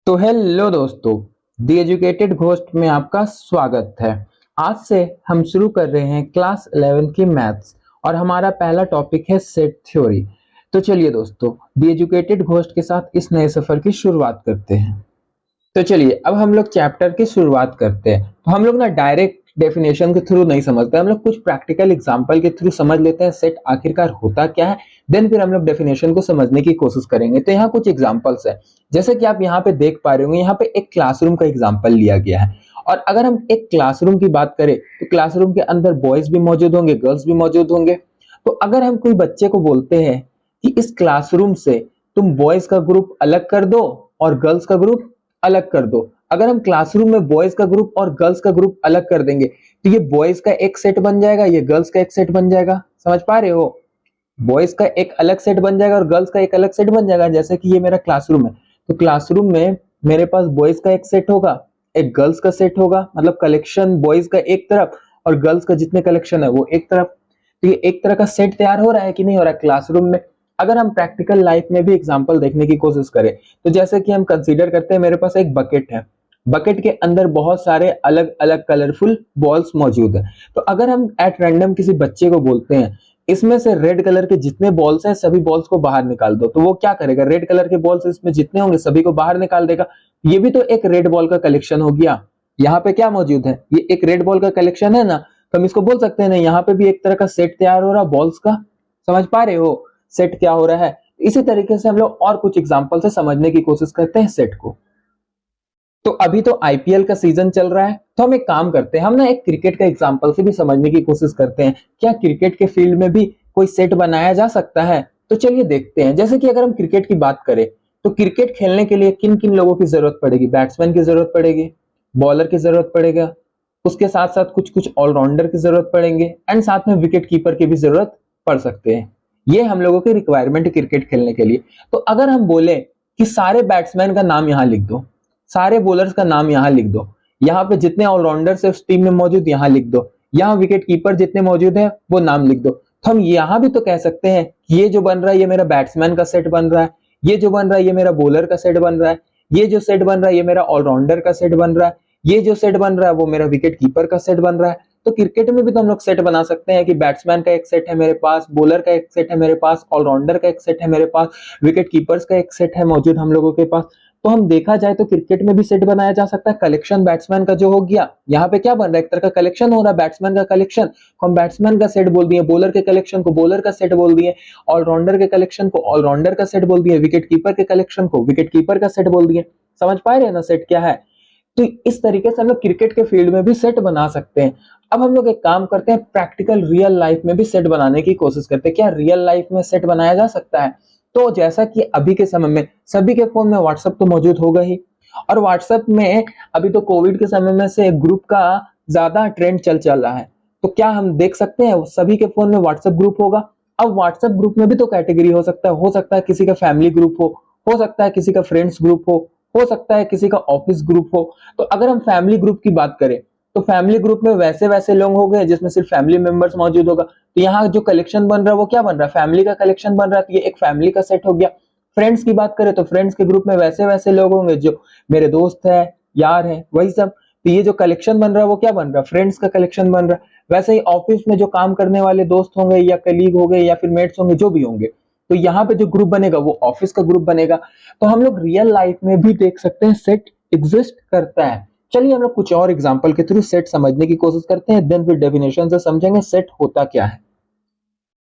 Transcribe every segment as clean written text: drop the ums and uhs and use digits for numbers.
तो हेलो दोस्तों, the educated ghost में आपका स्वागत है। आज से हम शुरू कर रहे हैं क्लास 11 की मैथ्स और हमारा पहला टॉपिक है सेट थ्योरी। तो चलिए दोस्तों, द एजुकेटेड घोस्ट के साथ इस नए सफर की शुरुआत करते हैं। तो चलिए अब हम लोग चैप्टर की शुरुआत करते हैं। तो हम लोग ना डायरेक्ट डेफिनेशन के थ्रू नहीं समझते, हम लोग कुछ प्रैक्टिकल एग्जांपल के थ्रू समझ लेते हैं सेट आखिरकार होता क्या है। देन फिर हम लोग डेफिनेशन को समझने की कोशिश करेंगे। तो यहाँ कुछ एग्जांपल्स है, जैसे कि आप यहाँ पे देख पा रहे होंगे, यहाँ पे एक क्लासरूम का एग्जाम्पल लिया गया है। और अगर हम एक क्लासरूम की बात करें तो क्लासरूम के अंदर बॉयज भी मौजूद होंगे, गर्ल्स भी मौजूद होंगे। तो अगर हम कोई बच्चे को बोलते हैं कि इस क्लासरूम से तुम बॉयज का ग्रुप अलग कर दो और गर्ल्स का ग्रुप अलग कर दो, अगर हम क्लासरूम में बॉयज का ग्रुप और गर्ल्स का ग्रुप अलग कर देंगे तो ये बॉयज का एक सेट बन जाएगा, ये गर्ल्स का एक सेट बन जाएगा। समझ पा रहे हो? बॉयज का एक अलग सेट बन जाएगा और गर्ल्स का एक अलग सेट बन जाएगा। जैसे कि ये मेरा क्लासरूम है, तो क्लासरूम में मेरे पास बॉयज का एक सेट होगा, एक गर्ल्स का सेट होगा, मतलब कलेक्शन बॉयज का एक तरफ और गर्ल्स का जितने कलेक्शन है वो एक तरफ। तो ये एक तरह का सेट तैयार हो रहा है कि नहीं हो रहा है क्लासरूम में। अगर हम प्रैक्टिकल लाइफ में भी एग्जांपल देखने की कोशिश करें तो जैसे कि हम कंसीडर करते हैं, मेरे पास एक बकेट है, बकेट के अंदर बहुत सारे अलग अलग कलरफुल बॉल्स मौजूद है। तो अगर हम एट रैंडम किसी बच्चे को बोलते हैं इसमें से रेड कलर के जितने बॉल्स हैं सभी बॉल्स को बाहर निकाल दो, तो वो क्या करेगा? रेड कलर के बॉल्स इसमें जितने होंगे सभी को बाहर निकाल देगा। ये भी तो एक रेड बॉल का कलेक्शन हो गया। यहाँ पे क्या मौजूद है? ये एक रेड बॉल का कलेक्शन है ना, तो हम इसको बोल सकते हैं ना, यहाँ पे भी एक तरह का सेट तैयार हो रहा बॉल्स का। समझ पा रहे हो सेट क्या हो रहा है? इसी तरीके से हम लोग और कुछ एग्जांपल से समझने की कोशिश करते हैं सेट को। तो अभी तो आईपीएल का सीजन चल रहा है, तो हम एक काम करते हैं, हम ना एक क्रिकेट का एग्जांपल से भी समझने की कोशिश करते हैं। क्या क्रिकेट के फील्ड में भी कोई सेट बनाया जा सकता है? तो चलिए देखते हैं। जैसे कि अगर हम क्रिकेट की बात करें तो क्रिकेट खेलने के लिए किन किन लोगों की जरूरत पड़ेगी? बैट्समैन की जरूरत पड़ेगी, बॉलर की जरूरत पड़ेगा, उसके साथ साथ कुछ कुछ ऑलराउंडर की जरूरत पड़ेंगे एंड साथ में विकेट कीपर की भी जरूरत पड़ सकते हैं। ये हम लोगों की रिक्वायरमेंट है क्रिकेट खेलने के लिए। तो अगर हम बोले कि सारे बैट्समैन का नाम यहां लिख दो, सारे बॉलर्स का नाम यहां लिख दो, यहाँ पे जितने ऑलराउंडर्स है उस टीम में मौजूद यहां लिख दो, यहाँ विकेट कीपर जितने मौजूद है वो नाम लिख दो, तो हम यहां भी तो कह सकते हैं कि ये जो बन रहा है ये मेरा बैट्समैन का सेट बन रहा है, ये जो बन रहा है ये मेरा बॉलर का सेट बन रहा है, ये जो सेट बन रहा है ये मेरा ऑलराउंडर का सेट बन रहा है, ये जो सेट बन रहा है वो मेरा विकेट कीपर का सेट बन रहा है। तो क्रिकेट में भी तो हम लोग सेट बना सकते हैं कि बैट्समैन का एक सेट है मेरे पास, बॉलर का एक सेट है मेरे पास, ऑलराउंडर का एक सेट है मेरे पास, विकेट कीपर्स का एक सेट है मौजूद हम लोगों के पास। तो हम देखा जाए तो क्रिकेट में भी सेट बनाया जा सकता है। कलेक्शन बैट्समैन का जो हो गया, यहाँ पे क्या बन रहा है? एक तरह का कलेक्शन हो रहा है, बैट्समैन का कलेक्शन को हम बैट्समैन का सेट बोल दिए, बॉलर के कलेक्शन को बॉलर का सेट बोल दिए, ऑलराउंडर के कलेक्शन को ऑलराउंडर का सेट बोल दिए, विकेट कीपर के कलेक्शन को विकेट कीपर का सेट बोल दिए। समझ पा रहे हैं ना सेट क्या है? तो इस तरीके से हम लोग क्रिकेट के फील्ड में भी सेट बना सकते हैं। अब हम लोग एक काम करते हैं, प्रैक्टिकल रियल लाइफ में भी सेट बनाने की कोशिश करते हैं। क्या रियल लाइफ में सेट बनाया जा सकता है? तो जैसा कि अभी के समय में सभी के फोन में व्हाट्सएप तो मौजूद होगा ही, और व्हाट्सएप में अभी तो कोविड के समय में से ग्रुप का ज्यादा ट्रेंड चल चल रहा है। तो क्या हम देख सकते हैं सभी के फोन में व्हाट्सएप ग्रुप होगा? अब व्हाट्सएप ग्रुप में भी तो कैटेगरी हो सकता है किसी का फैमिली ग्रुप हो सकता है किसी का फ्रेंड्स ग्रुप हो सकता है किसी का ऑफिस ग्रुप हो। तो अगर हम फैमिली ग्रुप की बात करें तो फैमिली ग्रुप में वैसे वैसे लोग हो गए जिसमें सिर्फ फैमिली मेंबर्स मौजूद होगा। तो यहाँ जो कलेक्शन बन रहा है वो क्या बन रहा है? फैमिली का कलेक्शन बन रहा है, तो ये एक फैमिली का सेट हो गया। फ्रेंड्स की बात करें तो फ्रेंड्स के ग्रुप में वैसे वैसे लोग होंगे जो मेरे दोस्त है, यार है, वही सब। तो ये जो कलेक्शन बन रहा है वो क्या बन रहा है? फ्रेंड्स का कलेक्शन बन रहा है। वैसे ही ऑफिस में जो काम करने वाले दोस्त होंगे या कलीग हो गए या फिर मेट्स होंगे, जो भी होंगे, तो यहाँ पे जो ग्रुप बनेगा वो ऑफिस का ग्रुप बनेगा। तो हम लोग रियल लाइफ में भी देख सकते हैं सेट एग्जिस्ट करता है। चलिए हम लोग कुछ और एग्जांपल के थ्रू सेट समझने की कोशिश करते हैं, देन फिर डेफिनेशन से समझेंगे सेट होता क्या है।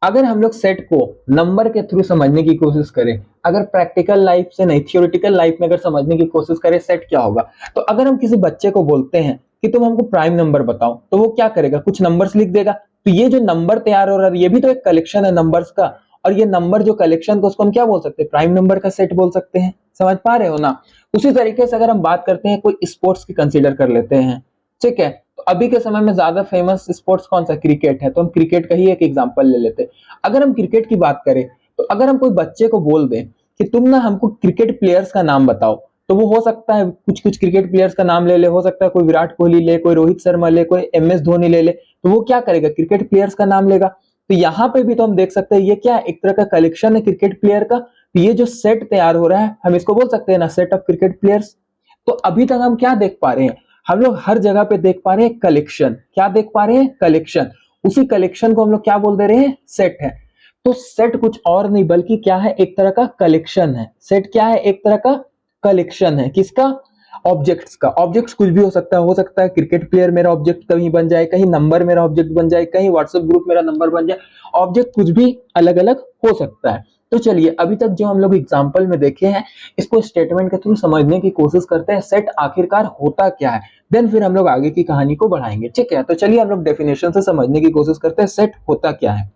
अगर हम लोग सेट को नंबर के थ्रू समझने की कोशिश करें, अगर प्रैक्टिकल लाइफ से नहीं थियोरेटिकल लाइफ में अगर समझने की कोशिश करें सेट क्या होगा, तो अगर हम किसी बच्चे को बोलते हैं कि तुम हमको प्राइम नंबर बताओ, तो वो क्या करेगा? कुछ नंबर्स लिख देगा। तो ये जो नंबर तैयार हो रहा है ये भी तो एक कलेक्शन है नंबर्स का, और ये नंबर जो कलेक्शन को उसको हम क्या बोल सकते हैं? प्राइम नंबर का सेट बोल सकते हैं। समझ पा रहे हो ना? उसी तरीके से अगर हम बात करते हैं कोई स्पोर्ट्स की कंसीडर कर लेते हैं, ठीक है, तो अभी के समय में ज्यादा फेमस स्पोर्ट्स कौन सा? क्रिकेट है, तो हम क्रिकेट का ही एक एग्जांपल ले लेते हैं। अगर हम क्रिकेट की बात करें तो अगर हम कोई बच्चे को बोल दें कि तुम ना हमको क्रिकेट प्लेयर्स का नाम बताओ, तो वो हो सकता है कुछ कुछ क्रिकेट प्लेयर्स का नाम ले ले, हो सकता है कोई विराट कोहली ले, कोई रोहित शर्मा ले, कोई एमएस धोनी ले ले, तो वो क्या करेगा? क्रिकेट प्लेयर्स का नाम लेगा। तो यहाँ पे भी तो हम देख सकते हैं ये क्या है? एक तरह का कलेक्शन है क्रिकेट प्लेयर का, तो ये जो सेट तैयार हो रहा है हम इसको बोल सकते हैं ना सेट ऑफ क्रिकेट प्लेयर्स। तो अभी तक हम क्या देख पा रहे हैं, हम लोग हर जगह पे देख पा रहे हैं कलेक्शन। क्या देख पा रहे हैं, कलेक्शन। उसी कलेक्शन को हम लोग क्या बोल दे रहे हैं, सेट है। तो सेट कुछ और नहीं बल्कि क्या है, एक तरह का कलेक्शन है। सेट क्या है, एक तरह का कलेक्शन है। किसका, ऑब्जेक्ट्स का। ऑब्जेक्ट्स कुछ भी हो सकता है क्रिकेट प्लेयर मेरा ऑब्जेक्ट कहीं बन जाए, कहीं नंबर मेरा ऑब्जेक्ट बन जाए, कहीं व्हाट्सएप ग्रुप मेरा नंबर बन जाए। ऑब्जेक्ट कुछ भी अलग अलग हो सकता है। तो चलिए अभी तक जो हम लोग एग्जाम्पल में देखे हैं इसको स्टेटमेंट के थ्रू समझने की कोशिश करते हैं, सेट आखिरकार होता क्या है। देन फिर हम लोग आगे की कहानी को बढ़ाएंगे, ठीक है। तो चलिए हम लोग डेफिनेशन से समझने की कोशिश करते हैं सेट होता क्या है।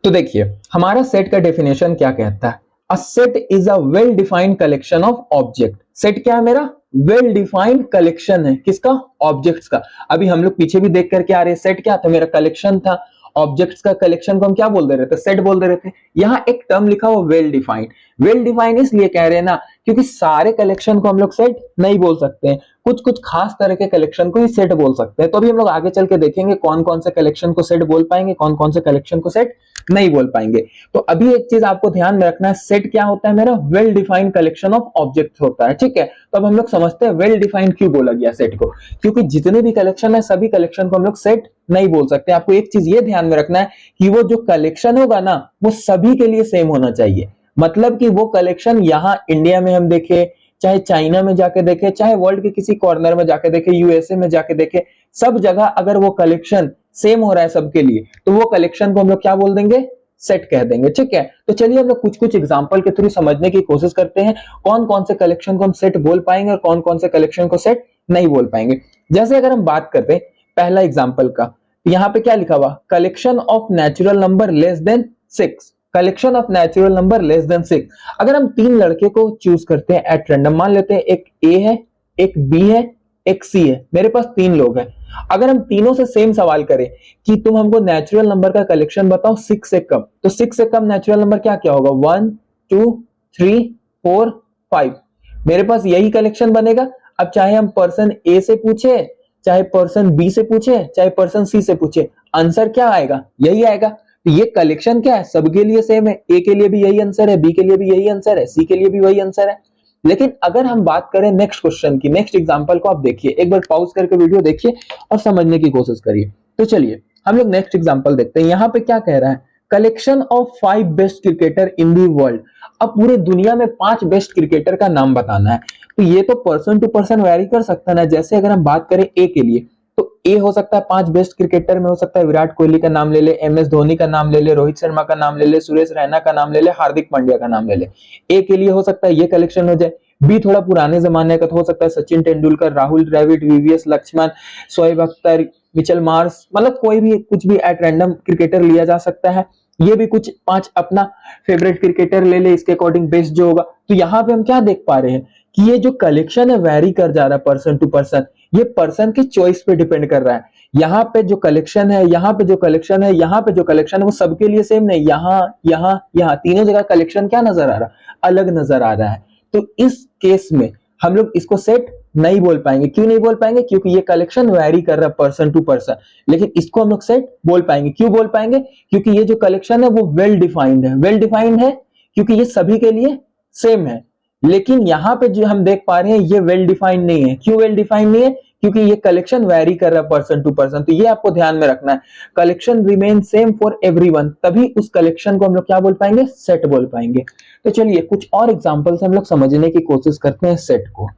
तो देखिए हमारा सेट का डेफिनेशन क्या कहता है, a set is a well defined collection of object. Set क्या है मेरा, वेल डिफाइंड कलेक्शन है। किसका, ऑब्जेक्ट्स का। अभी हम लोग पीछे भी देख करके आ रहे हैं, सेट क्या था, मेरा कलेक्शन था। ऑब्जेक्ट्स का कलेक्शन को हम क्या बोल दे रहे थे, सेट बोल दे रहे थे। यहाँ एक टर्म लिखा हुआ वेल डिफाइंड। वेल डिफाइंड इसलिए कह रहे हैं ना क्योंकि सारे कलेक्शन को हम लोग सेट नहीं बोल सकते हैं, कुछ कुछ खास तरह के कलेक्शन को ही सेट बोल सकते हैं। तो अभी हम लोग आगे चल के देखेंगे कौन कौन से कलेक्शन को सेट बोल पाएंगे, कौन कौन से कलेक्शन को सेट नहीं बोल पाएंगे। तो अभी एक चीज आपको ध्यान में रखना है, सेट क्या होता है मेरा, well defined collection of object होता है, ठीक है। तो अब हम लोग समझते हैं वेल डिफाइंड क्यों बोला गया सेट को, क्योंकि जितने भी कलेक्शन है सभी कलेक्शन को हम लोग सेट नहीं बोल सकते। आपको एक चीज ये ध्यान में रखना है कि वो जो कलेक्शन होगा ना वो सभी के लिए सेम होना चाहिए। मतलब कि वो कलेक्शन यहाँ इंडिया में हम देखें, चाहे चाइना में जाके देखे, चाहे वर्ल्ड के किसी कॉर्नर में जाके देखे, यूएसए में जाके देखे, सब जगह अगर वो कलेक्शन सेम हो रहा है सबके लिए तो वो कलेक्शन को हम लोग क्या बोल देंगे, सेट कह देंगे, ठीक है। तो चलिए हम लोग कुछ कुछ एग्जांपल के थ्रू समझने की कोशिश करते हैं कौन कौन से कलेक्शन को हम सेट बोल पाएंगे और कौन कौन से कलेक्शन को सेट नहीं बोल पाएंगे। जैसे अगर हम बात करते हैं पहला एग्जांपल का, यहाँ पे क्या लिखा हुआ, collection of natural number less than 6। Collection of natural number less than 6। अगर हम तीन लड़के को चूज करते हैं एट रैंडम, मान लेते हैं एक ए है, एक बी है, एक सी है, मेरे पास तीन लोग हैं। अगर हम तीनों से सेम सवाल करें कि तुम हमको नेचुरल नंबर का कलेक्शन बताओ 6 से कम, तो 6 से कम नेचुरल नंबर क्या क्या होगा, 1 2 3 4 5। मेरे पास यही कलेक्शन बनेगा। अब चाहे हम पर्सन ए से पूछे, चाहे पर्सन बी से पूछे, चाहे पर्सन सी से पूछे, आंसर क्या आएगा, यही आएगा। तो ये कलेक्शन क्या है, सबके लिए सेम है। ए के लिए भी यही आंसर है, बी के लिए भी यही आंसर है, सी के लिए भी वही आंसर है। लेकिन अगर हम बात करें नेक्स्ट क्वेश्चन की, नेक्स्ट एग्जांपल को आप देखिए, एक बार पॉज करके वीडियो देखिए और समझने की कोशिश करिए। तो चलिए हम लोग नेक्स्ट एग्जांपल देखते हैं। यहाँ पे क्या कह रहा है, collection of 5 best cricketer in the world. अब पूरे दुनिया में 5 बेस्ट क्रिकेटर का नाम बताना है। तो ये तो पर्सन टू पर्सन वेरी कर सकता है ना। जैसे अगर हम बात करें ए के लिए, तो ए हो सकता है 5 बेस्ट क्रिकेटर में हो सकता है विराट कोहली का नाम ले ले, एम एस धोनी का नाम ले ले, रोहित शर्मा का नाम ले ले, सुरेश रैना का नाम ले ले, हार्दिक पांड्या का नाम ले ले। ए के लिए हो सकता है ये कलेक्शन हो जाए। बी थोड़ा पुराने जमाने का तो हो सकता है सचिन तेंदुलकर, राहुल द्रविड़, वीवीएस लक्ष्मण, शोएब अख्तर, मिचेल मार्श, मतलब कोई भी कुछ भी एट रैंडम क्रिकेटर लिया जा सकता है। ये भी कुछ 5 अपना फेवरेट क्रिकेटर ले ले, इसके अकॉर्डिंग बेस्ट जो होगा। तो यहाँ पे हम क्या देख पा रहे हैं कि ये जो कलेक्शन है वेरी कर जा रहा है पर्सन टू पर्सन, ये पर्सन की चॉइस पे डिपेंड कर रहा है। यहाँ पे जो कलेक्शन है, यहाँ पे जो कलेक्शन है, यहाँ पे जो कलेक्शन है वो सबके लिए सेम नहीं, यहाँ यहाँ यहाँ तीनों जगह कलेक्शन क्या नजर आ रहा है, अलग नजर आ रहा है। तो इस केस में हम लोग इसको सेट नहीं बोल पाएंगे। क्यों नहीं बोल पाएंगे, क्योंकि ये कलेक्शन वेरी कर रहा है पर्सन टू पर्सन। लेकिन इसको हम लोग सेट बोल पाएंगे। क्यों बोल पाएंगे, क्योंकि ये जो कलेक्शन है वो वेल डिफाइंड है। वेल डिफाइंड है क्योंकि ये सभी के लिए सेम है। लेकिन यहाँ पे जो हम देख पा रहे हैं ये वेल डिफाइंड नहीं है। क्यों वेल डिफाइंड नहीं है, क्योंकि ये कलेक्शन वेरी कर रहा है पर्सन टू पर्सन। तो ये आपको ध्यान में रखना है, collection remain same for everyone, तभी उस कलेक्शन को हम लोग क्या बोल पाएंगे, सेट बोल पाएंगे। तो चलिए कुछ और एग्जांपल से हम लोग समझने की कोशिश करते हैं सेट को।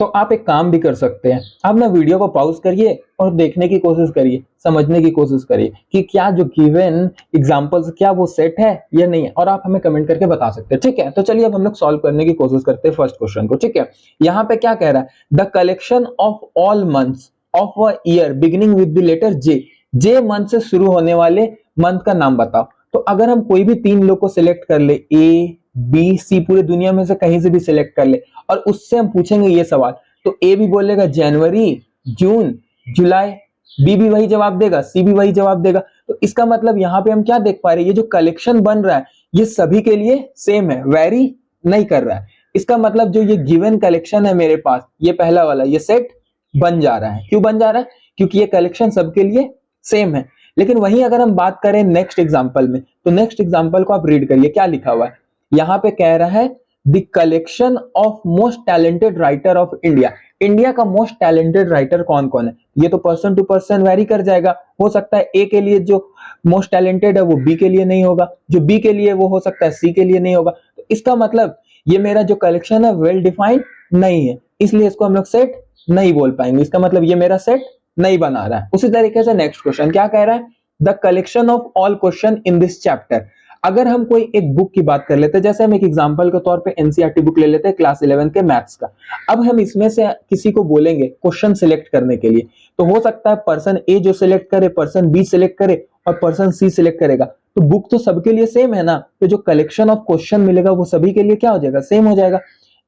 तो आप एक काम भी कर सकते हैं, आप ना वीडियो को पॉज करिए और देखने की कोशिश करिए, समझने की कोशिश करिए कि क्या जो गिवन एग्जांपल्स क्या वो सेट है या नहीं है, और आप हमें कमेंट करके बता सकते हैं, ठीक है। तो चलिए अब हम लोग सॉल्व करने की कोशिश करते हैं फर्स्ट क्वेश्चन को, ठीक है। यहाँ पे क्या कह रहा है, the collection of all months of a year beginning with the letter J. J month से शुरू होने वाले मंथ का नाम बताओ। तो अगर हम कोई भी 3 लोग को सिलेक्ट कर ले, ए बी सी, पूरे दुनिया में से कहीं से भी सिलेक्ट कर ले, और उससे हम पूछेंगे ये सवाल, तो ए भी बोलेगा जनवरी, जून, जुलाई, बी भी वही जवाब देगा, सी भी वही जवाब देगा। तो इसका मतलब यहाँ पे हम क्या देख पा रहे हैं, ये जो कलेक्शन बन रहा है ये सभी के लिए सेम है, वेरी नहीं कर रहा है। इसका मतलब जो ये गिवन कलेक्शन है मेरे पास, ये पहला वाला, ये सेट बन जा रहा है। क्यों बन जा रहा है, क्योंकि ये कलेक्शन सबके लिए सेम है। लेकिन वहीं अगर हम बात करें नेक्स्ट एग्जाम्पल में, तो नेक्स्ट एग्जाम्पल को आप रीड करिए, क्या लिखा हुआ है, यहाँ पे कह रहा है the collection of most talented writer of India. India का मोस्ट टैलेंटेड राइटर कौन कौन है, ये तो पर्सन टू पर्सन वेरी कर जाएगा। हो सकता है ए के लिए जो मोस्ट टैलेंटेड है वो बी के लिए नहीं होगा, जो बी के लिए वो हो सकता है सी के लिए नहीं होगा। तो इसका मतलब ये मेरा जो कलेक्शन है वेल डिफाइंड नहीं है, इसलिए इसको हम लोग सेट नहीं बोल पाएंगे। इसका मतलब ये मेरा सेट नहीं बना रहा है। उसी तरीके से नेक्स्ट क्वेश्चन क्या कह रहा है, the collection of all question in this chapter. अगर हम कोई एक बुक की बात कर लेते हैं, जैसे हम एक एग्जांपल के तौर पे एनसीईआरटी बुक ले लेते हैं क्लास 11 के मैथ्स का। अब हम इसमें से किसी को बोलेंगे क्वेश्चन सिलेक्ट करने के लिए, तो हो सकता है पर्सन ए जो सिलेक्ट करे, पर्सन बी सिलेक्ट करे और पर्सन सी सिलेक्ट करेगा। तो बुक तो सबके लिए सेम है ना, तो जो कलेक्शन ऑफ क्वेश्चन मिलेगा वो सभी के लिए क्या हो जाएगा, सेम हो जाएगा।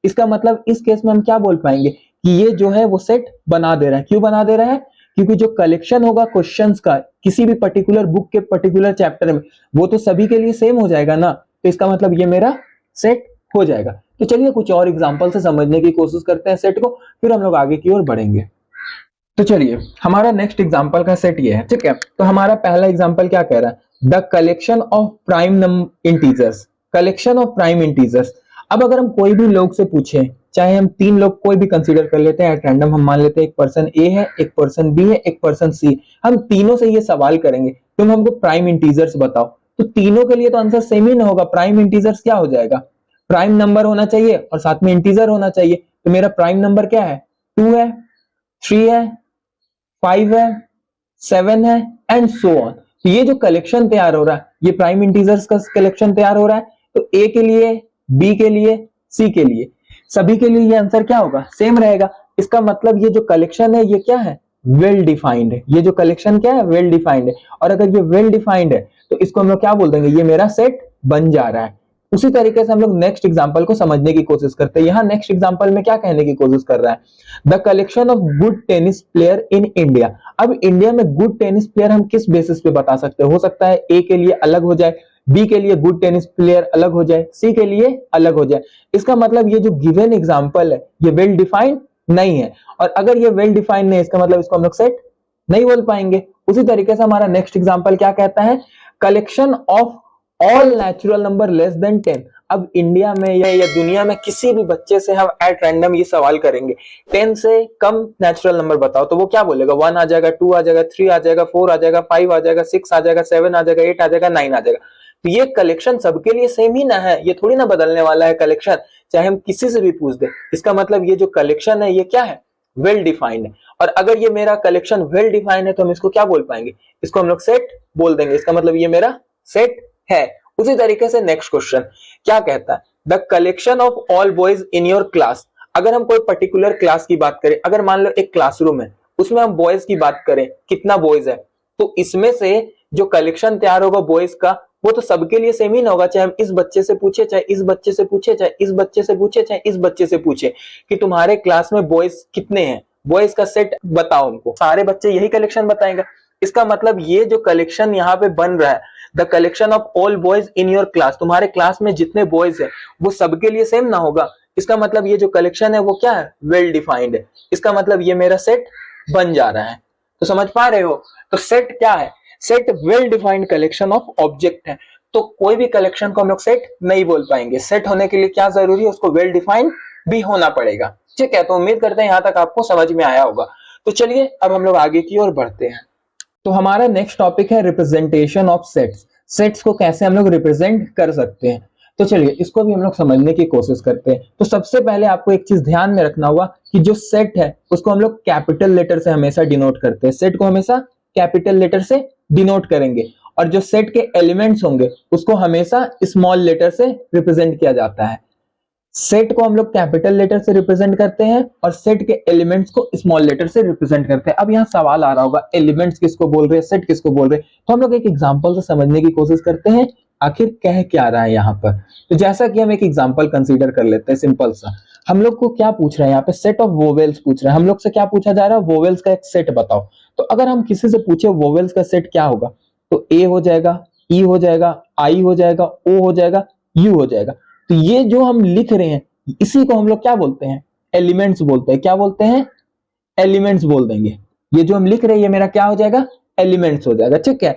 इसका मतलब इस केस में हम क्या बोल पाएंगे कि ये जो है वो सेट बना दे रहा है। क्यों बना दे रहा है, क्योंकि जो कलेक्शन होगा क्वेश्चंस का किसी भी पर्टिकुलर बुक के पर्टिकुलर चैप्टर में, वो तो सभी के लिए सेम हो जाएगा ना। तो इसका मतलब ये मेरा सेट हो जाएगा। तो चलिए कुछ और एग्जांपल से समझने की कोशिश करते हैं सेट को, फिर हम लोग आगे की ओर बढ़ेंगे। तो चलिए हमारा नेक्स्ट एग्जांपल का सेट ये है, ठीक है। तो हमारा पहला एग्जांपल क्या कह रहा है, the collection of prime integers. Collection of prime integers. अब अगर हम कोई भी लोग से पूछे, चाहे हम तीन लोग कोई भी कंसीडर कर लेते हैं एट रैंडम, हम मान लेते हैं एक पर्सन ए है, एक पर्सन बी है, एक पर्सन सी, हम तीनों से ये सवाल करेंगे तुम हमको प्राइम इंटीजर्स बताओ, तो तीनों के लिए तो आंसर सेम ही ना होगा। प्राइम इंटीजर्स क्या हो जाएगा, प्राइम नंबर होना चाहिए और साथ में इंटीजर होना चाहिए। तो मेरा प्राइम नंबर क्या है, 2 है, 3 है, 5 है, 7 है एंड सो ऑन। तो ये जो कलेक्शन तैयार हो रहा है ये प्राइम इंटीजर्स का कलेक्शन तैयार हो रहा है। तो ए के लिए, बी के लिए, सी के लिए, सभी के लिए ये आंसर क्या होगा, सेम रहेगा। इसका मतलब ये जो कलेक्शन है ये क्या है, वेल डिफाइंड है। ये जो कलेक्शन क्या है, वेल डिफाइंड है। और अगर ये वेल डिफाइंड है तो इसको हम लोग क्या बोल देंगे, ये मेरा सेट बन जा रहा है। उसी तरीके से हम लोग नेक्स्ट एग्जांपल को समझने की कोशिश करते हैं। यहाँ नेक्स्ट एग्जांपल में क्या कहने की कोशिश कर रहा है, the collection of good tennis player in India. अब इंडिया में गुड टेनिस प्लेयर हम किस बेसिस पे बता सकते हैं, हो सकता है ए के लिए अलग हो जाए, बी के लिए गुड टेनिस प्लेयर अलग हो जाए, सी के लिए अलग हो जाए। इसका मतलब ये जो गिवन एग्जांपल है ये वेल डिफाइंड नहीं है, और अगर ये वेल डिफाइंड नहीं है इसका मतलब इसको हम लोग सेट नहीं बोल पाएंगे। उसी तरीके से हमारा नेक्स्ट एग्जांपल क्या कहता है, collection of all natural number less then 10। अब इंडिया में या दुनिया में किसी भी बच्चे से हम एट रैंडम ये सवाल करेंगे 10 से कम नेचुरल नंबर बताओ, तो वो क्या बोलेगा, 1 आ जाएगा, 2 आ जाएगा, 3 आ जाएगा, 4 आ जाएगा, 5 आ जाएगा, 6 आ जाएगा, 7 आ जाएगा, 8 आ जाएगा, 9 आ जाएगा। तो ये कलेक्शन सबके लिए सेम ही ना है, ये थोड़ी ना बदलने वाला है कलेक्शन, चाहे हम किसी से भी पूछ दे। इसका मतलब ये जो कलेक्शन है ये क्या है, वेल डिफाइंड है। और अगर ये मेरा कलेक्शन वेल डिफाइंड है तो हम इसको क्या बोल पाएंगे, इसको हम लोग सेट बोल देंगे। इसका मतलब ये मेरा सेट है। उसी तरीके से नेक्स्ट क्वेश्चन क्या कहता है, the collection of all boys in your class. अगर हम कोई पर्टिकुलर क्लास की बात करें, अगर मान लो एक क्लासरूम है उसमें हम बॉयज की बात करें, कितना बॉयज है, तो इसमें से जो कलेक्शन तैयार होगा बॉयज का वो तो सबके लिए सेम ही ना होगा। चाहे हम इस बच्चे से पूछे, चाहे इस बच्चे से पूछे, चाहे इस बच्चे से पूछे, चाहे इस बच्चे से पूछे कि तुम्हारे क्लास में बॉयज कितने हैं, बॉयज का सेट बताओ हमको, सारे बच्चे यही कलेक्शन बताएंगे। इसका मतलब ये जो कलेक्शन यहाँ पे बन रहा है, the collection of all boys in your class, तुम्हारे क्लास में जितने बॉयज है वो सबके लिए सेम ना होगा। इसका मतलब ये जो कलेक्शन है वो क्या है, वेल डिफाइंड है। इसका मतलब ये मेरा सेट बन जा रहा है। तो समझ पा रहे हो, तो सेट क्या है, set well defined collection of object है। तो कोई भी कलेक्शन को हम लोग सेट नहीं बोल पाएंगे। सेट होने के लिए क्या जरूरी है, उसको वेल डिफाइंड भी होना पड़ेगा। ठीक है, तो उम्मीद करते हैं यहां तक आपको समझ में आया होगा। तो चलिए अब हम लोग आगे की ओर बढ़ते हैं। तो हमारा नेक्स्ट टॉपिक है रिप्रेजेंटेशन ऑफ सेट्स। सेट्स को कैसे हम लोग रिप्रेजेंट कर सकते हैं, तो चलिए इसको भी हम लोग समझने की कोशिश करते हैं। तो सबसे पहले आपको एक चीज ध्यान में रखना होगा कि जो सेट है उसको हम लोग कैपिटल लेटर से हमेशा डिनोट करते हैं। सेट को हमेशा कैपिटल लेटर से डिनोट करेंगे, और जो सेट के एलिमेंट्स होंगे उसको हमेशा स्मॉल लेटर से रिप्रेजेंट किया जाता है। सेट को हम लोग कैपिटल लेटर से रिप्रेजेंट करते हैं और सेट के एलिमेंट्स को स्मॉल लेटर से रिप्रेजेंट करते हैं। अब यहाँ सवाल आ रहा होगा एलिमेंट्स किसको बोल रहे हैं, सेट किसको बोल रहे हैं, तो हम लोग एक एग्जांपल से समझने की कोशिश करते हैं आखिर कह क्या रहा है यहाँ पर। तो जैसा कि हम एक एग्जांपल कंसीडर कर लेते हैं सिंपल सा। हम लोग को क्या पूछ रहे हैं यहाँ पे, सेट ऑफ वोवेल्स पूछ रहे हैं। हम लोग से क्या पूछा जा रहा है, वोवेल्स का एक सेट बताओ। तो अगर हम किसी से पूछे वोवेल्स का सेट क्या होगा, तो ए हो जाएगा, ई हो जाएगा, आई हो जाएगा, ओ हो जाएगा, यू हो जाएगा। तो ये जो हम लिख रहे हैं इसी को हम लोग क्या बोलते हैं, एलिमेंट्स बोलते हैं। क्या बोलते हैं, एलिमेंट्स बोल देंगे। ये जो हम लिख रहे हैं ये मेरा क्या हो जाएगा, एलिमेंट्स हो जाएगा, ठीक है।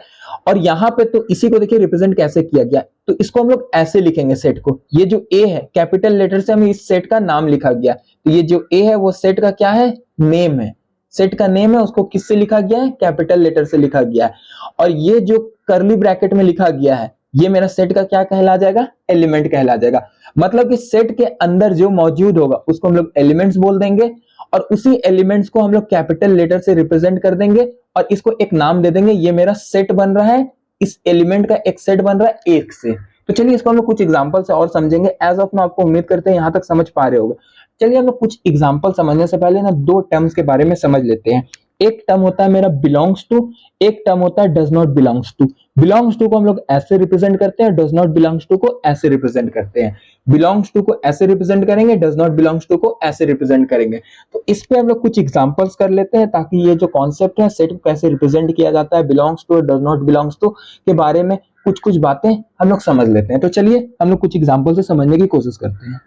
और यहाँ पे तो इसी को देखिए रिप्रेजेंट कैसे किया गया, तो इसको हम लोग ऐसे लिखेंगे सेट को, ये जो ए है कैपिटल लेटर से हमें इस सेट का नाम लिखा गया, तो ये जो ए है वो सेट का क्या है, नेम है, सेट का नेम है, उसको किससे लिखा गया है, कैपिटल लेटर से लिखा गया है। और ये जो करली ब्रैकेट में लिखा गया है ये मेरा सेट का क्या कहला जाएगा, एलिमेंट कहला जाएगा। मतलब कि सेट के अंदर जो मौजूद होगा उसको हम लोग एलिमेंट्स बोल देंगे, और उसी एलिमेंट्स को हम लोग कैपिटल लेटर से रिप्रेजेंट कर देंगे और इसको एक नाम दे देंगे, ये मेरा सेट बन रहा है, इस एलिमेंट का एक सेट बन रहा है एक से। तो चलिए इसको हम लोग कुछ एग्जांपल से और समझेंगे। एज ऑफ नाउ आपको उम्मीद करते हैं यहां तक समझ पा रहे होंगे। चलिए हम लोग कुछ एग्जांपल समझने से पहले ना दो टर्म्स के बारे में समझ लेते हैं। एक टर्म होता है मेरा बिलोंग्स टू, एक टर्म होता है does not belongs to. Belongs to को हम लोग ऐसे रिप्रेजेंट करते हैं, डज नॉट बिलोंग्स टू को ऐसे रिप्रेजेंट करते हैं। बिलोंग्स टू को ऐसे रिप्रेजेंट करेंगे, डज नॉट बिलोंग्स टू को ऐसे रिप्रेजेंट करेंगे। तो इस पे हम लोग कुछ एग्जांपल्स कर लेते हैं ताकि ये जो कॉन्सेप्ट है सेट को कैसे रिप्रेजेंट किया जाता है, बिलोंग्स टू और डज नॉट बिलोंग्स टू के बारे में कुछ कुछ बातें हम लोग समझ लेते हैं। तो चलिए हम लोग कुछ एग्जांपल से समझने की कोशिश करते हैं।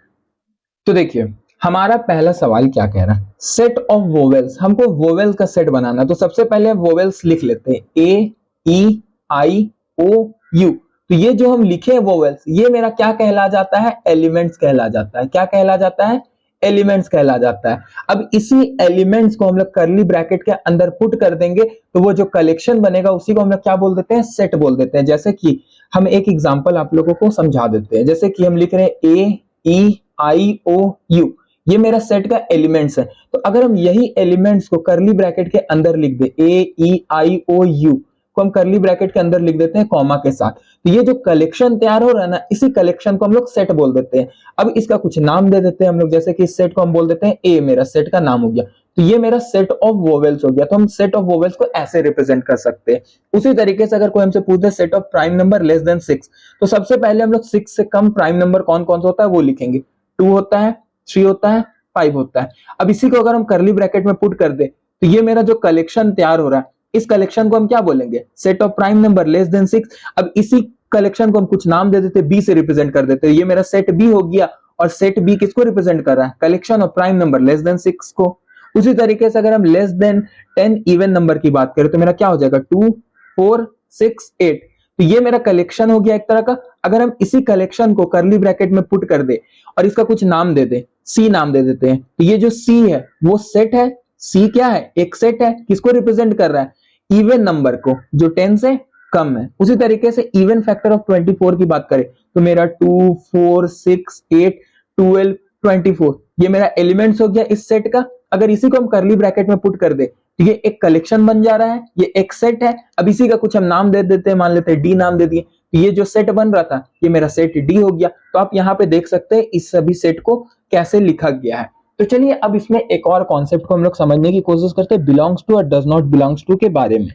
तो देखिए हमारा पहला सवाल क्या कह रहा है, सेट ऑफ वोवेल्स, हमको वोवेल्स का सेट बनाना है। तो सबसे पहले वोवेल्स लिख लेते हैं, ए ई आई ओ यू। तो ये जो हम लिखे हैं वोवेल्स, ये मेरा क्या कहला जाता है, एलिमेंट्स कहला जाता है। क्या कहला जाता है, एलिमेंट्स कहला जाता है। अब इसी एलिमेंट्स को हम लोग करली ब्रैकेट के अंदर पुट कर देंगे तो वो जो कलेक्शन बनेगा उसी को हम लोग क्या बोल देते हैं, सेट बोल देते हैं। जैसे कि हम एक एग्जांपल आप लोगों को समझा देते हैं, जैसे कि हम लिख रहे हैं ए ई आई ओ यू, ये मेरा सेट का एलिमेंट्स है। तो अगर हम यही एलिमेंट्स को करली ब्रैकेट के अंदर लिख दे, ए ई आई ओ यू को हम करली ब्रैकेट के अंदर लिख देते हैं कॉमा के साथ, तो ये जो कलेक्शन तैयार हो रहा है ना, इसी कलेक्शन को हम लोग सेट बोल देते हैं। अब इसका कुछ नाम दे देते हैं हम लोग, जैसे कि इस सेट को हम बोल देते हैं ए, मेरा सेट का नाम हो गया, तो ये मेरा सेट ऑफ वोवेल्स हो गया। तो हम सेट ऑफ वोवेल्स को ऐसे रिप्रेजेंट कर सकते हैं। उसी तरीके से अगर कोई हमसे पूछ दे set of prime number less than 6, तो सबसे पहले हम लोग 6 से कम प्राइम नंबर कौन कौन सा होता है वो लिखेंगे, 2 होता है, 3 होता है, 5 होता है। अब इसी को अगर हम करली ब्रैकेट में पुट कर दे तो ये मेरा जो कलेक्शन तैयार हो रहा है, इस कलेक्शन को हम क्या बोलेंगे, set of prime number less than 6। अब इसी कलेक्शन को हम कुछ नाम दे देते, बी से रिप्रेजेंट कर देते, ये मेरा सेट बी हो गया। और सेट बी किसको रिप्रेजेंट कर रहा है, collection of prime number less than 6 को। उसी तरीके से अगर हम लेस देन 10 इवन नंबर की बात करें तो मेरा क्या हो जाएगा, 2 4 6 8, तो ये मेरा कलेक्शन हो गया एक तरह का। अगर हम इसी कलेक्शन को करली ब्रैकेट में पुट कर दे और इसका कुछ नाम दे दे, सी नाम दे देते हैं, तो ये जो सी है वो सेट है। सी क्या है, एक सेट है, किसको रिप्रेजेंट कर रहा है, इवन नंबर को जो 10 से कम है। उसी तरीके से इवन फैक्टर ऑफ 24 की बात करें तो मेरा 2 4 6 8 12 24, ये मेरा एलिमेंट्स हो गया इस सेट का। अगर इसी को हम करली ब्रैकेट में पुट कर दे तो ये एक कलेक्शन बन जा रहा है, ये एक सेट है। अब इसी का कुछ हम नाम दे देते हैं, मान लेते हैं डी नाम दे दिए, तो ये जो सेट बन रहा था ये मेरा सेट डी हो गया। तो आप यहाँ पे देख सकते हैं इस सभी सेट को कैसे लिखा गया है। तो चलिए अब इसमें एक और कॉन्सेप्ट को हम लोग समझने की कोशिश करते हैं, बिलोंग्स टू और डज नॉट बिलोंग्स टू के बारे में,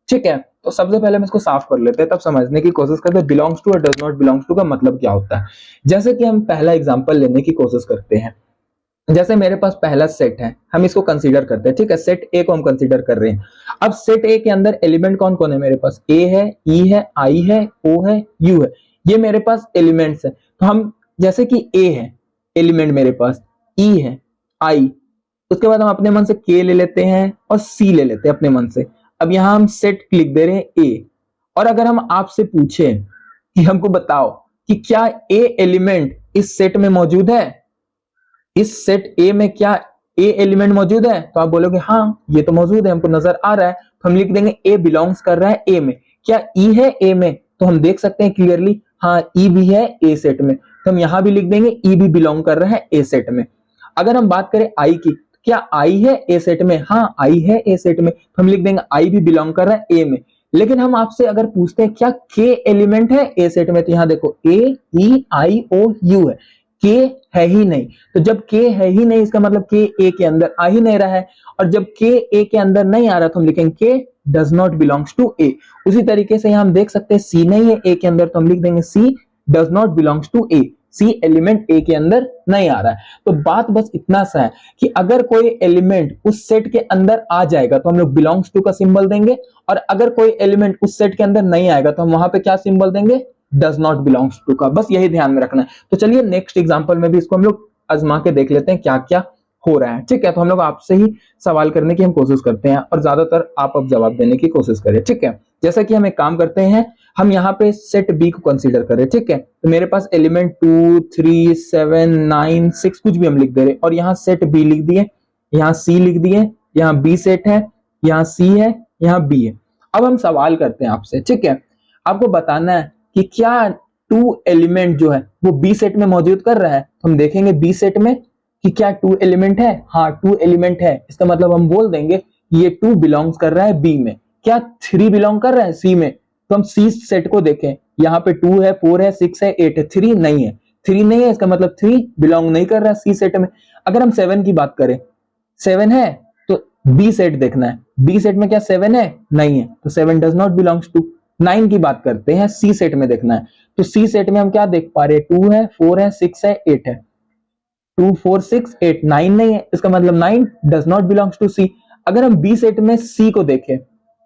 ठीक है। तो सबसे पहले हम इसको साफ कर लेते हैं, तब समझने की कोशिश करते हैं बिलोंग्स टू और डज नॉट बिलोंग्स टू का मतलब क्या होता है। जैसे कि हम पहला एग्जांपल लेने की कोशिश करते हैं, जैसे मेरे पास पहला सेट है, हम इसको कंसीडर करते हैं, ठीक है, सेट ए को हम कंसीडर कर रहे हैं। अब सेट ए के अंदर एलिमेंट कौन कौन है, मेरे पास ए है, ई है, आई है, ओ है, यू है, ये मेरे पास एलिमेंट्स है। तो हम जैसे कि ए है एलिमेंट मेरे पास, ई है, आई, उसके बाद हम अपने मन से के ले लेते हैं और सी ले लेते हैं अपने मन से। अब यहां हम सेट लिख दे रहे हैं ए, और अगर हम आपसे पूछे कि हमको बताओ कि क्या ए एलिमेंट इस सेट में मौजूद है, इस सेट ए में क्या ए एलिमेंट मौजूद है, तो आप बोलोगे हाँ ये तो मौजूद है, हमको नजर आ रहा है। तो हम लिख देंगे ए बिलोंग्स कर रहा है ए में। क्या ई है ए में, तो हम देख सकते हैं क्लियरली हाँ ई भी है ए सेट में, तो हम यहां भी लिख देंगे ई भी बिलोंग कर रहा है ए सेट में। अगर हम बात करें आई की, क्या आई है ए सेट में, हाँ आई है ए सेट में, तो हम लिख देंगे आई भी बिलोंग कर रहा है ए में। लेकिन हम आपसे अगर पूछते हैं क्या के एलिमेंट है ए सेट में, तो यहां देखो ए ई आई ओ यू है, के है ही नहीं। तो जब के है ही नहीं इसका मतलब के ए के अंदर आ ही नहीं रहा है, और जब के ए के अंदर नहीं आ रहा तो हम लिखेंगे के डज नॉट बिलोंग्स टू ए। उसी तरीके से यहां हम देख सकते हैं सी नहीं है ए के अंदर, तो हम लिख देंगे C does not belongs to A, C element A के अंदर नहीं आ रहा है। तो बात बस इतना सा है कि अगर कोई एलिमेंट उस सेट के अंदर आ जाएगा तो हम लोग बिलोंग्स टू का सिंबल देंगे, और अगर कोई एलिमेंट उस सेट के अंदर नहीं आएगा तो हम वहां पे क्या सिंबल देंगे, डज नॉट बिलोंग्स टू का। बस यही ध्यान में रखना है। तो चलिए नेक्स्ट एग्जांपल में भी इसको हम लोग आजमा के देख लेते हैं क्या क्या हो रहा है। ठीक है, तो हम लोग आपसे ही सवाल करने की हम कोशिश करते हैं और ज्यादातर आप अब जवाब देने की कोशिश करें। ठीक है, जैसा कि हम एक काम करते हैं, हम यहाँ पे सेट बी को कंसीडर करें। ठीक है, तो मेरे पास एलिमेंट 2 3 7 9 6 कुछ भी हम लिख दे रहे और यहाँ सेट बी लिख दिए, यहाँ सी लिख दिए, यहाँ बी सेट है, यहाँ सी है, यहाँ बी है। अब हम सवाल करते हैं आपसे। ठीक है, आपको बताना है कि क्या 2 एलिमेंट जो है वो बी सेट में मौजूद कर रहा है। तो हम देखेंगे बी सेट में कि क्या 2 एलिमेंट है। हाँ 2 एलिमेंट है, इसका मतलब हम बोल देंगे ये 2 बिलोंग्स कर रहा है बी में। क्या 3 बिलोंग कर रहा है सी में। तो हम सी सेट को देखें, यहाँ पे 2 है, 4 है, 6 है, 8 है, 3 नहीं है। 3 नहीं है, इसका मतलब 3 बिलोंग नहीं कर रहा है सी सेट में। अगर हम 7 की बात करें, 7 है तो बी सेट देखना है, बी सेट में क्या 7 है, नहीं है, तो 7 डज नॉट बिलोंग्स टू। 9 की बात करते हैं, सी सेट में देखना है, तो सी सेट में हम क्या देख पा रहे हैं, 2 है, 4 है, 6 है, 8 है। 2 4 6 8 9 नहीं है, इसका मतलब 9 डज नॉट बिलोंग्स टू सी। अगर हम बी सेट में सी को देखें,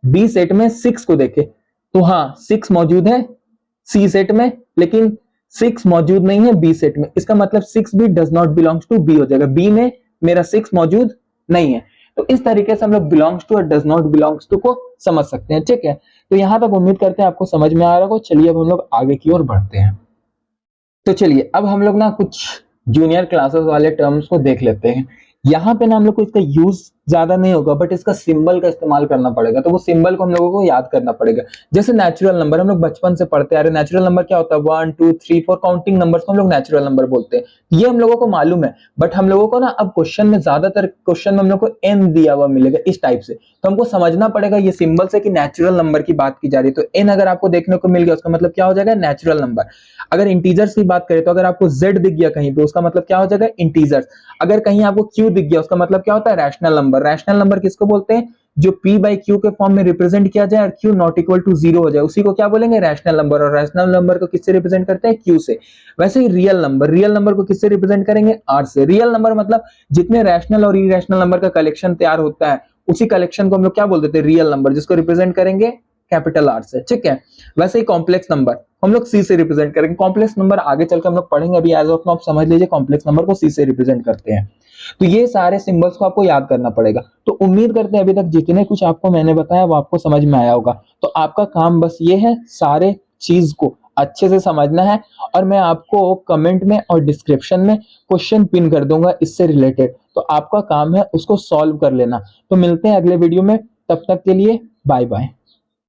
बी सेट में 6 को देखें, तो हाँ 6 मौजूद है सी सेट में, लेकिन 6 मौजूद नहीं है बी सेट में। इसका मतलब 6 भी does not belongs to B हो जाएगा, बी में मेरा 6 मौजूद नहीं है। तो इस तरीके से हम लोग बिलोंग्स टू और डज नॉट बिलोंग्स टू को समझ सकते हैं। ठीक है, तो यहां तक उम्मीद करते हैं आपको समझ में आ रहा होगा। चलिए अब हम लोग आगे की ओर बढ़ते हैं। तो चलिए अब हम लोग ना कुछ जूनियर क्लासेस वाले टर्म्स को देख लेते हैं। यहाँ पे ना हम लोग को इसका यूज ज्यादा नहीं होगा, बट इसका सिंबल का इस्तेमाल करना पड़ेगा। तो वो सिंबल को हम लोगों को याद करना पड़ेगा। जैसे नेचुरल नंबर हम लोग बचपन से पढ़ते आ रहे, नेचुरल नंबर क्या होता है, 1 2 3 4 काउंटिंग नंबर्स को हम लोग नेचुरल नंबर बोलते हैं। ये हम लोगों को मालूम है, बट हम लोगों को ना अब क्वेश्चन में, ज्यादातर क्वेश्चन में हम लोग को एन दिया हुआ मिलेगा इस टाइप से, तो हमको समझना पड़ेगा ये सिंबल से कि नेचुरल नंबर की बात की जा रही है। तो एन अगर आपको देखने को मिल गया, उसका मतलब क्या हो जाएगा, नेचुरल नंबर। अगर इंटीजर्स की बात करें, तो अगर आपको जेड दिख गया कहीं पे, उसका मतलब क्या हो जाएगा, इंटीजर्स। अगर कहीं आपको क्यू दिख गया, उसका मतलब क्या होता है, रैशनल नंबर। रैशनल नंबर किसको बोलते हैं, जो p बाई क्यू के फॉर्म में रिप्रेजेंट किया जाए और q नॉट इक्वल टू 0 हो जाए, उसी को क्या बोलेंगे, रैशनल नंबर। और रैशनल नंबर को किससे रिप्रेजेंट करते हैं, q से। वैसे ही रियल नंबर, रियल नंबर को किससे रिप्रेजेंट करेंगे, r से। रियल नंबर मतलब जितने रैशनल और इरेशनल नंबर का कलेक्शन तैयार होता है, उसी कलेक्शन को हम लोग क्या बोल देते हैं, रियल नंबर, जिसको रिप्रेजेंट करेंगे कैपिटल आर से। ठीक है, वैसे ही कॉम्प्लेक्स नंबर हम लोग सी से रिप्रेजेंट करेंगे। कॉम्प्लेक्स नंबर आगे चलकर हम लोग पढ़ेंगे, अभी एज ऑफ नाउ आप समझ लीजिए कॉम्प्लेक्स नंबर को सी से रिप्रेजेंट करते हैं। तो ये सारे सिंबल्स को आपको याद करना पड़ेगा। तो उम्मीद करते हैं अभी तक जितने कुछ आपको मैंने बताया वो आपको समझ में आया होगा। तो आपका काम बस ये है, सारे चीज को अच्छे से समझना है, और मैं आपको कमेंट में और डिस्क्रिप्शन में क्वेश्चन पिन कर दूंगा इससे रिलेटेड। तो आपका काम है उसको सॉल्व कर लेना। तो मिलते हैं अगले वीडियो में, तब तक के लिए बाय बाय।